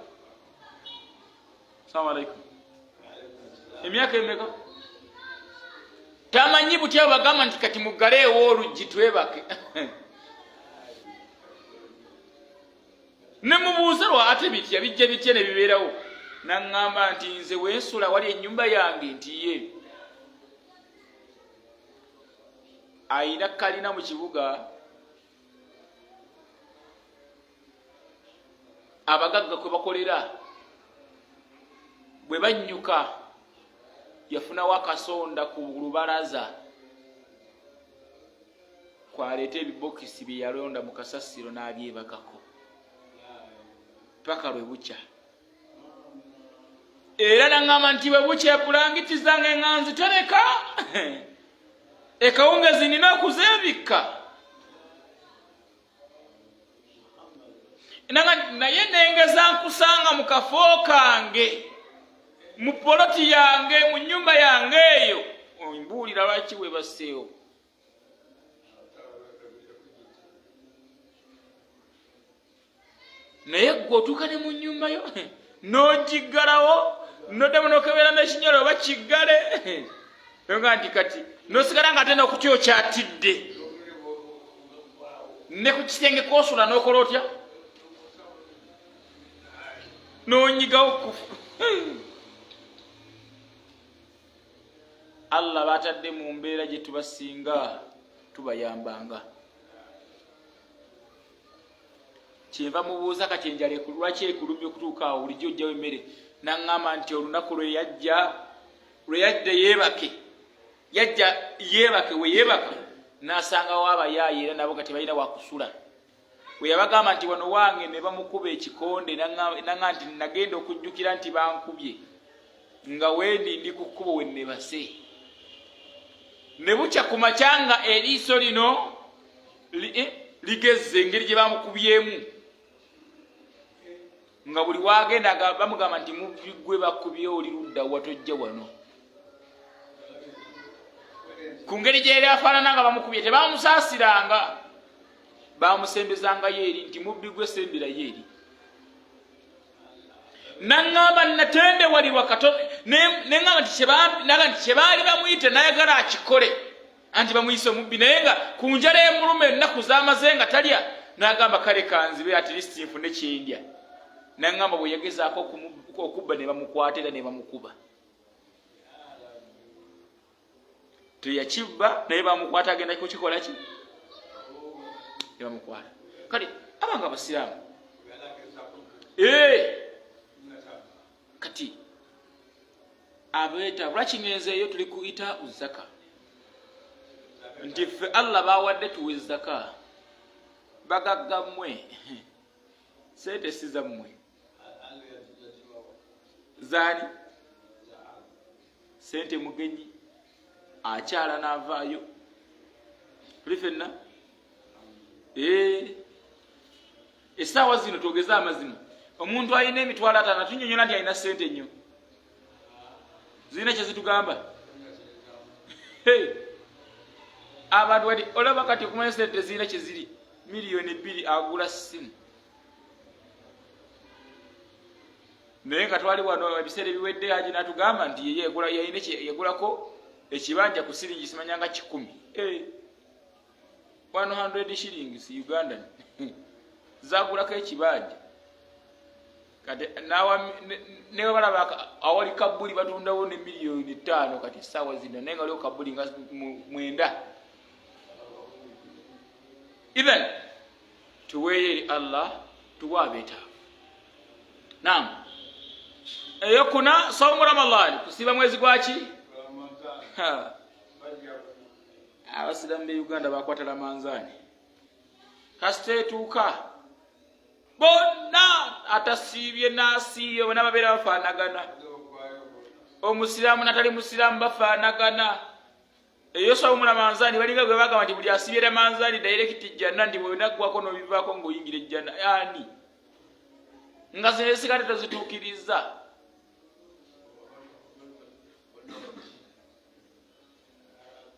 [SPEAKER 1] Assalamu alaikum. Emyaka emeka? Tamanyi butya bagamba nti kati muggaleewo oluggi twebake. Ne mubuuza lwa ate bitya bijja bitya ne bibeerawo. Naŋŋamba nti nze weensula wali ennyumba yange nti ye ayina kalina mu kibuga, abagagga kwe bakolera bwe bannyuka yafunawo akasonda ku lubalaza, kwaleeta ebibokisi bye yalonda mu kasasiro n'abyebakako paka lwe bukya. Era naŋŋamba nti bwe bukya epulangiti zange nga nzitereka, ekawungezi nina okuzeebikka. Naye nengeza nkusanga mu kafo kange, mu poloti yange, mu nnyumba yange eyo, ombuulira lwaki webaseewo. Naye gwe otuuka ne mu nnyumba yo n'ogiggalawo, n'oddamu n'okebeera n'ekinyolo oba kiggale, nga nti kati n'osigala ng'ate n'okutyokyatidde ne ku kisenge kw'osula n'okola otya, n'onyigawo kufu. Allah batadde mu mbeera gye tubasinga tubayambanga. Kyenva mubuuza kati enjala lwaki ekulumya okutuuka awo bulijjo ojjawo emmere. Naŋŋamba nti olunaku lwe yajja yeebake we yeebaka n'asangawo abayaaye era nabo nga tebalina wakusula. We yabagamba nti wano wange ne bamukuba ekikonde, naŋŋamba nti nagenda okujjukira nti bankubye nga wendi ndi ku kkubo we nnebase. Ne bukya ku makyanga eriiso lino ligezze engeri gye bamukubyemu. nga buli wagenda bamugamba nti mubigwe bakubye oli ludda watojja wano ku ngeri gyeri afaanana nga bamukubye tebamusaasiranga bamusembezangayo eri nti mubigwe semberayo eri naŋŋamba natende wali wakato neŋŋamba nti kyebaali bamuyita nayagala akikole anti bamuyise omubbi naye nga ku njala emuluma ennaku zamaze nga talya nagamba kale kanzibe at least nfune kyendya naŋŋamba bwe yagezaako okubba ne bamukwata era ne bamukuba teyakibba naye bamukwata agenda kukikola ki ne bamukwata kale abanga abasiraamu kati abeeta lwakingenzeeyo tuli kuyita uzaka nti ffe Allah bawadde tuwe zaka bagaggammwe sente si zammwe zaani sente mugenyi akyala n'avaayo tuli ffenna essaawa zino twogeze amazima omuntu alina emitwalo 5 tunyonyola nti alina sente nnyo zirina kyezitugamba abantu kati olaba kati okumanya sente zirina kyeziri miliyoni 2 agula simu naye nga twali wano ebiseera ebiwedde haji natugamba nti yagulako ekibanja ku siringi simanyanga 10 100 shillings Ugandan zagulako ekibanja kati newe balaba awali kabuli batundawo ne miliyoni 5 kati sawa zino naye nga leo kabuli nga 9 even tuweye Allah tuwabeta naam eyokuna saumu Ramadhan kusiba mwezi gwaki abasiramu be Uganda bakwata Ramadhan kasitetuuka bonna atasibye nasiyo bonna babeera bafaanagana omusiraamu natali musiraamu bafaanagana eyo saumu Ramadhan balinga gwe bagamba nti buli asibye Ramadhan direct jjanna nti bwe naggwako n'obivaako ng'oyingira ejjanna yani nga zino sikate tezituukiriza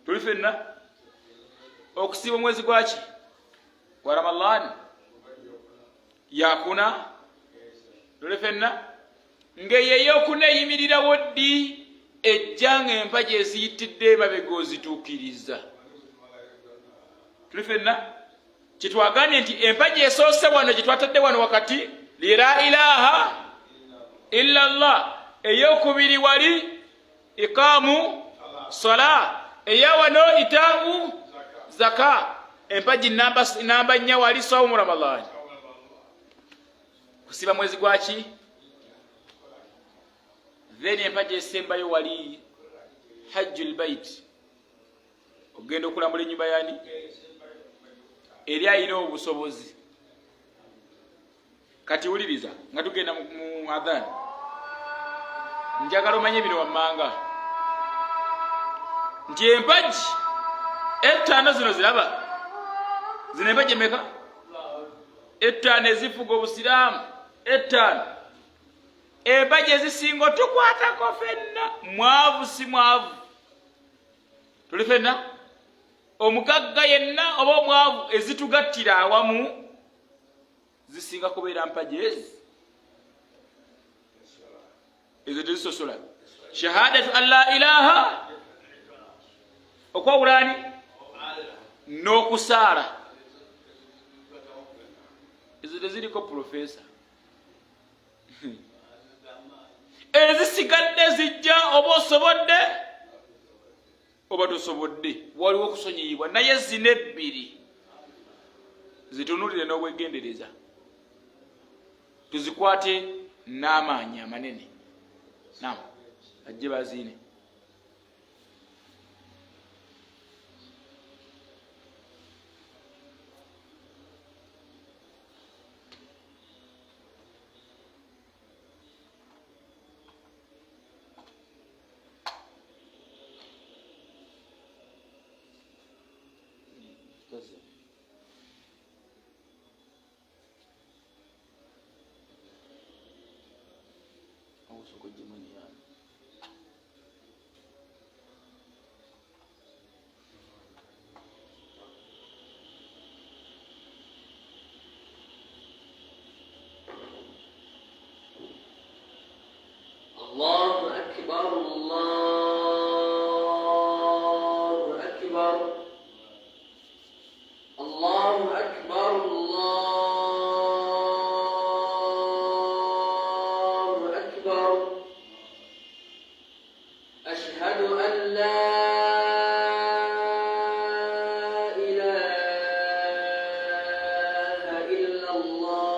[SPEAKER 1] tuli ffenna okusiba omwezi gwaki gwa Ramadhan yakuna tuli ffenna ng'eyeyokuna eyimirirawo ddi ejja ng'empagi eziyitidde mabega ozituukiriza tuli ffenna kitwaganye nti empagi esoose wano gyetwatadde wano wakati la ilaha illa Allah eyokubiri wali iqamu sola eya wano itaamu zaka empagi namba 4 wali saumu Ramadhan kusiba mwezi gwaki then empagi esembayo wali hajjul bait ogenda okulambula ennyumba yani eri ayina obusobozi kati wuliriza nga tugenda mu adhan njagala omanye bino wammanga nti empagi 5 zino ziraba zino empagi emeka 5 ezifuga obusiraamu 5 empagi ezisinga tukwatako ffenna mwavu si mwavu tuli ffenna omugagga yenna oba omwavu ezitugattira awamu zisinga kubeera mpagi ezo tezisosola shahadatu an la ilaha okwawulani n'okusaala ezo teziriko profesa ezisigadde zijja oba osobodde oba tosobodde waliwo okusonyiyibwa naye zino 2 zitunulire n'obwegendereza tuzikwate n'amaanyi amanene naam ajje baziine
[SPEAKER 2] الله أكبر الله أكبر الله أكبر الله أكبر أشهد أن لا إله إلا الله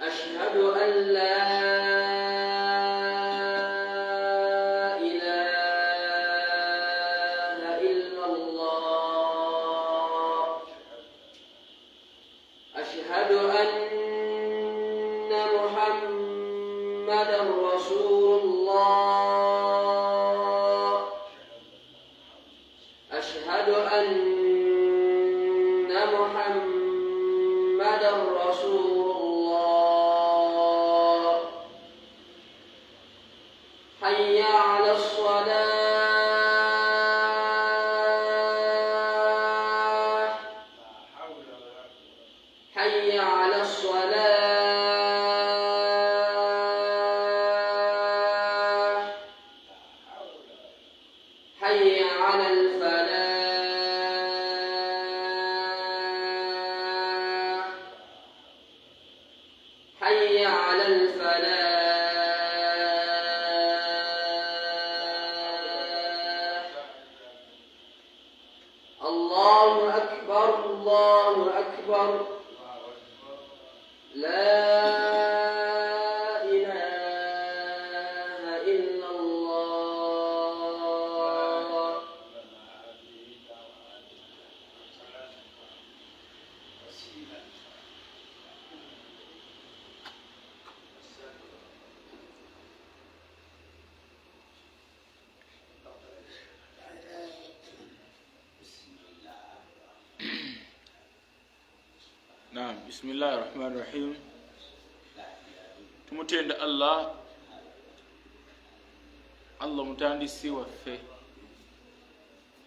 [SPEAKER 2] أشهد أن لا إله إلا الله أشهد أن محمدا رسول الله أشهد أن محمدا رسول الله حي على الصلاة حي على الصلاة حي على الفلاح حي على الفلاح الله أكبر الله أكبر لا إله إلا الله
[SPEAKER 1] Naam, bismillahir rahmanir rahim. Tumutenda Allah mutandisi waffe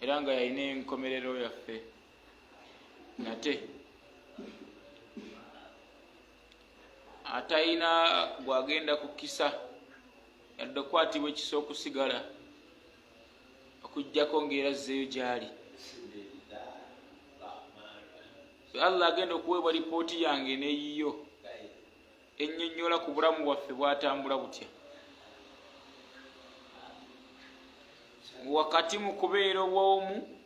[SPEAKER 1] era nga yalina enkomerero yaffe nate atayina gwagenda kukisa yadde okwatibwa ekisa okusigala okujjako ng'erazzeeyo gyali. Allah agenda okuweebwa lipooti yange neyiyo ennyonnyola ku bulamu bwaffe bwatambula butya wakati mu kubeera obwomu,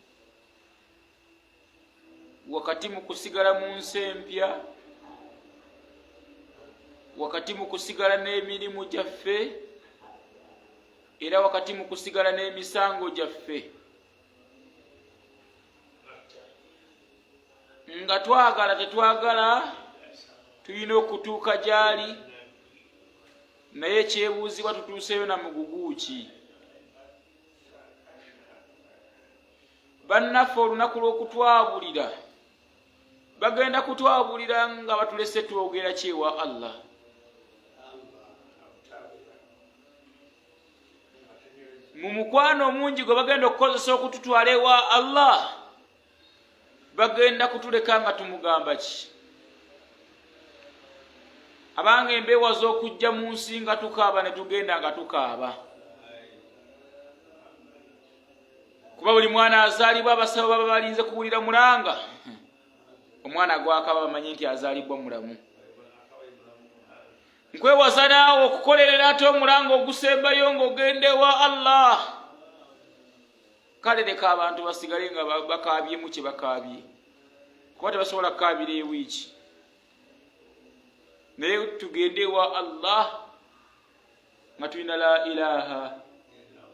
[SPEAKER 1] wakati mu kusigala mu nsi empya, wakati mu kusigala n'emirimu gyaffe era wakati mu kusigala n'emisango gyaffe nga twagala tetwagala tulina okutuuka gyali, naye ekyebuuzibwa tutuuseyo na mugugu ki? Bannaffe olunaku lw'okutwabulira bagenda kutwabulira nga batulese twogera kyewa Allah. Mu mukwano omungi gwe bagenda okukozesa okututwala ewa Allah bagenda kutuleka nga tumugamba ki? Abanga embeewa z'okujja mu nsi nga tukaaba ne tugenda nga tukaaba. Kuba buli mwana azaalibwa abasabo baba balinze kuwulira mulanga. Omwana gwakaba bamanyi nti azaalibwa mulamu. Nkwewaza naawe okukolerera ate omulanga ogusembayo ng'ogenda ewa Allah. Kale leka abantu basigale nga bakaabyemu kye bakaabye, kuba tebasobola kukaabira ewiiki. Naye tugende ewa Allah nga tulina la ilaha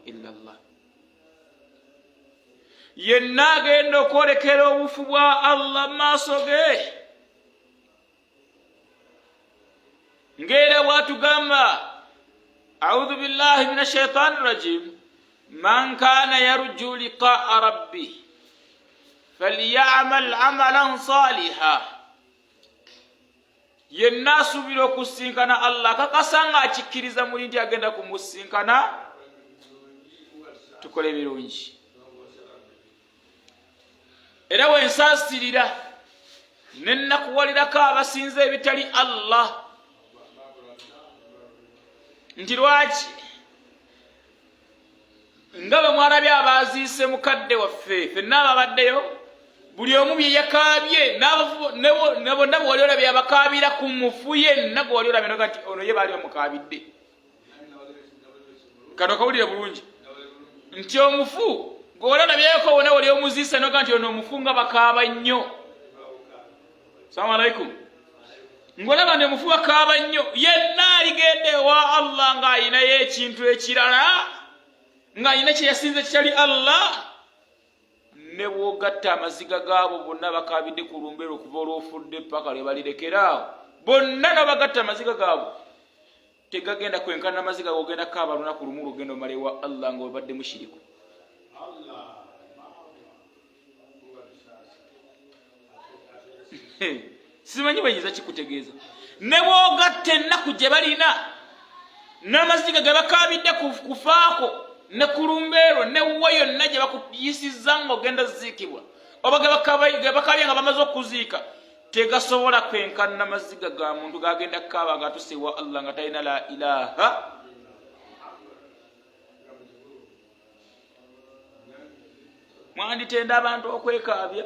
[SPEAKER 1] illa Allah. Yenna agenda okwolekera obufu bwa Allah maaso ge ng'era bw'atugamba, a'udhu billahi minash shaitani rajim, man kana yarju liqa'a rabbih falyamal amalan salihan yenna asuubira okusinkana Allah kakasa nga akikkiriza muli nti agenda kumusinkana, tukole birungi. Era wensaasirira ne nnakuwalirako abasinza ebitali Allah nti lwaki nga bwe mwalabye abaziise mukadde waffe ffenna ababaddeyo buli omu bye yakaabye ne bonna bwe wali olabye abakaabira ku mufu yenna gwe wali olabye noga nti ono ye baali bamukaabidde. Kano kawulire bulungi nti omufu gwe wali olabyeko wona wali omuziise noga nti ono omufu nga bakaaba nnyo. Salamu alaikum. Ngolaba ne omufu bakaaba nnyo yenna aligende wa Allah ng'ayinayo ekintu ekirala ng'ayina kye yasinze kitali Allah, ne bw'ogatta amaziga gaabo bonna bakaabidde ku lumbero okuva olw'ofudde paka lwe balirekeraawo bonna n'abagatta amaziga gaabo tegagenda kwenkana amaziga g'ogenda kaaba lunaku lumu lw'ogenda omala ewa Allah nga webadde mushiriku. Simanyi bayinza kikutegeeza. Ne bw'ogatta ennaku gye balina n'amaziga ge bakaabidde kufaako ne kulumbeero ne wa yonna gye bakuyisizza ng'ogenda ziikibwa oba ge bakaabye nga bamaze okuziika tegasobola kwenkana amaziga ga muntu gagenda kukaaba ng'atuse ewa Allah nga talina la ilaha. Mwanditenda abantu okwekaabya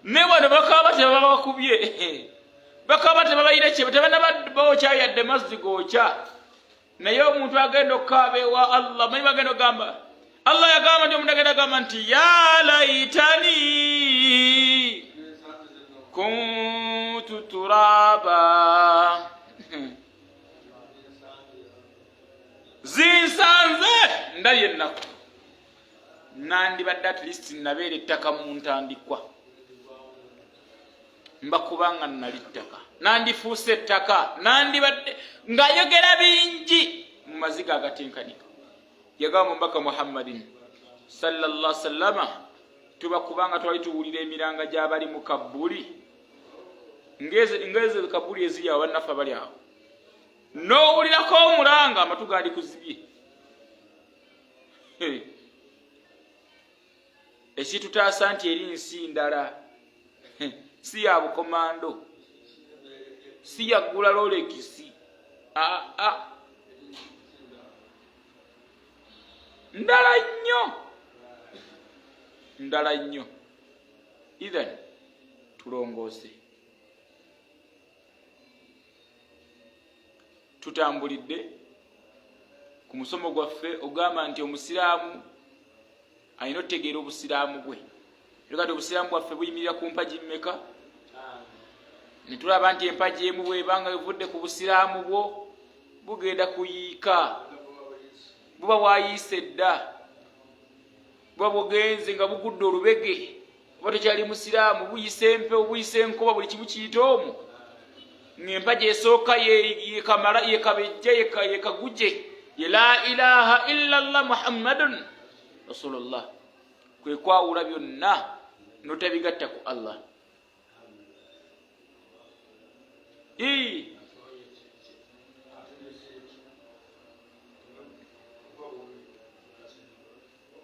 [SPEAKER 1] ne bano bakaaba tebaba bakubye bakaaba tebabayire kye tebanabadde yadde mazzi gookya naye omuntu agenda okukaaba ewa Allah manyi bagenda okugamba Allah yagamba nti omuntu agenda agamba nti ya laitani kuntu turaba zinsanze ndabye ennaku nandibadde at least nabeera ettaka mu ntandikwa mbakubanga nali ttaka nandifuuse ettaka nandibadde ng'ayogera bingi mu maziga agatenkanika. Yagamba omubaka Muhammadin sallallahu sallama tubakubanga twali tuwulira emiranga gy'abali mu kabbuli ngeze kabbuli eziri awo bannaffe bali awo n'owulirako omulanga amatu gaali kuzibye. Ekitutaasa nti eri nsi ndala si ya bukomando si ya gula lolekisi ndala nnyo. Idhan tulongoose tutambulidde ku musomo gwaffe ogamba nti omusiraamu alina otegeera obusiraamu bwe. Kati obusiraamu bwaffe buyimirira ku mpagi mmeka? Ne tulaba nti empagi emu bw'ebanga evudde ku busiraamu bwo bugenda kuyiika, buba bwayiise dda, buba bugenze nga bugudde olubege, oba tekyali musiraamu, buyise empewo buyise enkoba, buli kimu kiyita omwo. Ng'empagi esooka ye kamala ye kabejja ye kaguje ye la ilaha illa Allah Muhammadun Rasulullah, kwe kwawula byonna notabigatta ku Allah.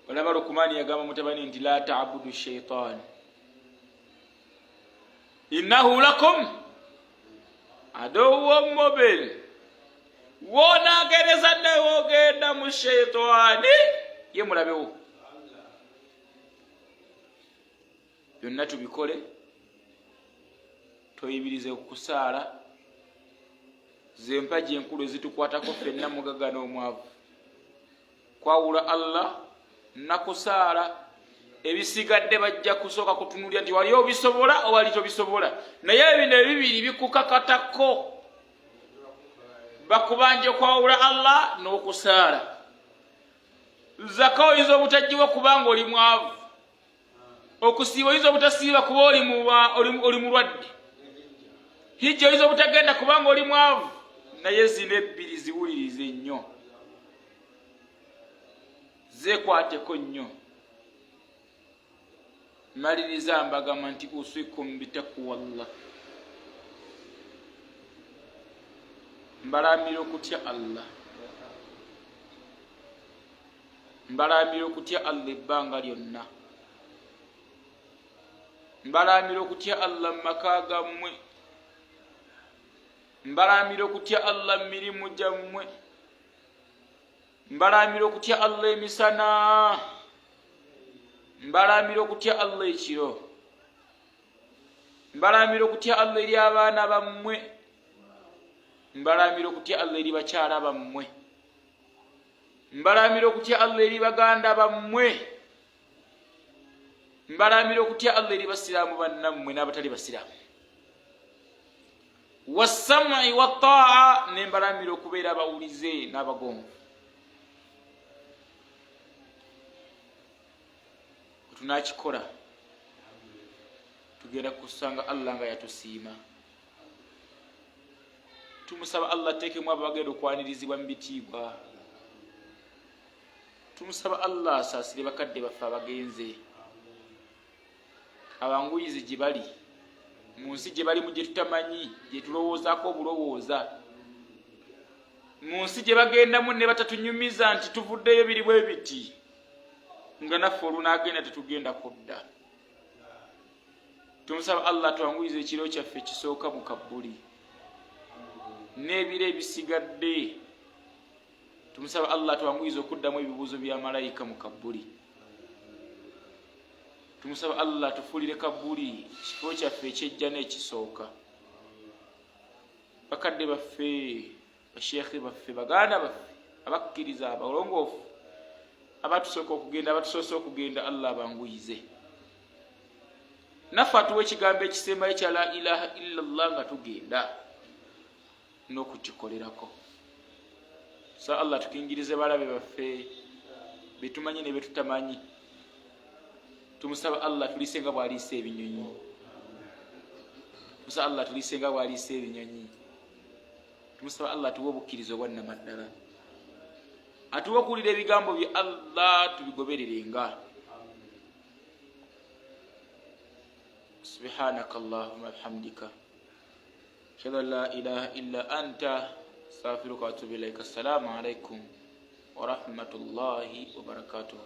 [SPEAKER 1] Olaba Lukumani yagamba mutabani nti la ta'budu shaytan innahu lakum aduwwun mubin. Wonaagereza ne wogenda mu shaytani ye mulabewo. Byonna tubikole toyibirize okusaala zempagi enkulu ezitukwatako ffenna mugaga n'omwavu. Kwawula Allah nakusaala ebisigadde bajja kusooka kutunulira nti wali obisobola owali tobisobola, naye bino ebibiri bikukakatako bakubanje okwawula Allah n'okusaala. Zaka oyinza obutagiwa kubanga oli mwavu, okusiiba oyinza obutasiiba kuba oli mulwadde, hijja oyinza obutagenda kubanga oli mwavu, naye zino ebbiri ziwulirize nnyo, zeekwateko nnyo. Maliriza mbagamba nti usikum bitakwallah, mbalamira okutya Allah, mbalamira okutya Allah ebbanga lyonna, mbalamira okutya Allah mu maka gammwe, mbalamira okutya Allah mu mirimu gyammwe, mbalamira okutya Allah emisana, mbalamira okutya Allah ekiro, mbalamira okutya Allah eri abaana bammwe, mbalamira okutya Allah eri bakyala bammwe, mbalamira okutya Allah eri baganda bammwe, mbalamira okutya Allah eri basiraamu bannammwe n'abatali basiraamu. Wassam'i wattaa, ne mbalamira okubeera abawulize n'abagonvu. Tunakikola tugenda kusanga Allah nga yatusiima. Tumusaba Allah ateekemu abo bagenda okwanirizibwa mu bitiibwa. Tumusaba Allah asaasire bakadde baffe abagenze, abanguyizi gye bali mu nsi gye balimu gye tutamanyi, gye tulowoozaako obulowooza, mu nsi gye bagendamu ne batatunyumiza nti tuvuddeyo biri bwe biti, nga naffe olunaagenda tetugenda kudda. Tumusaba Allah twanguyize ekiro kyaffe ekisooka mu kabbuli n'ebiro ebisigadde. Tumusaba Allah twanguyize okuddamu ebibuuzo bya malayika mu kabbuli. Tumusaba Allah tufuulire kabbuli kifo kyaffe ekyejja n'ekisooka. Bakadde baffe, basheekhe baffe, baganda baffe abakkiriza, abalongoofu, abatusooka okugenda, abatusoose okugenda, Allah banguyize. Naffe atuwa ekigambo ekisembayo kya la ilaha illallah nga tugenda n'okukikolerako. Sa Allah tukingirize balabe baffe betumanyi ne betutamanyi. Tumusaba Allah tulise nga bw'aliisa ebinyonyi. Tumusaba Allah tulise nga bw'aliisa ebinyonyi. Tumusaba Allah tuwe obukkiriza obwannamaddala, atuwe okuwulira ebigambo bye Allah tubigobererenga. Subhanaka Allahumma bihamdika ashhadu an la ilaha illa anta astaghfiruka wa atubu ilaik. Assalamu alaikum wa rahmatullahi wa barakatuh.